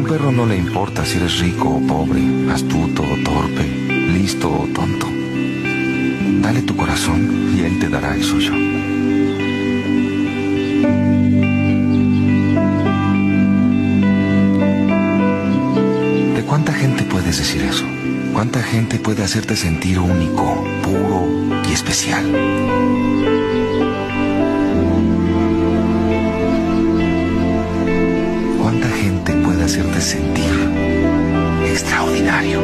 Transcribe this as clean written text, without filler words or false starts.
perro no le importa si eres rico o pobre, astuto o torpe, listo o tonto. Dale tu corazón y él te dará el suyo. ¿De cuánta gente puedes decir eso? ¿Cuánta gente puede hacerte sentir único, puro y especial? ¿Cuánta gente puede hacerte sentir extraordinario?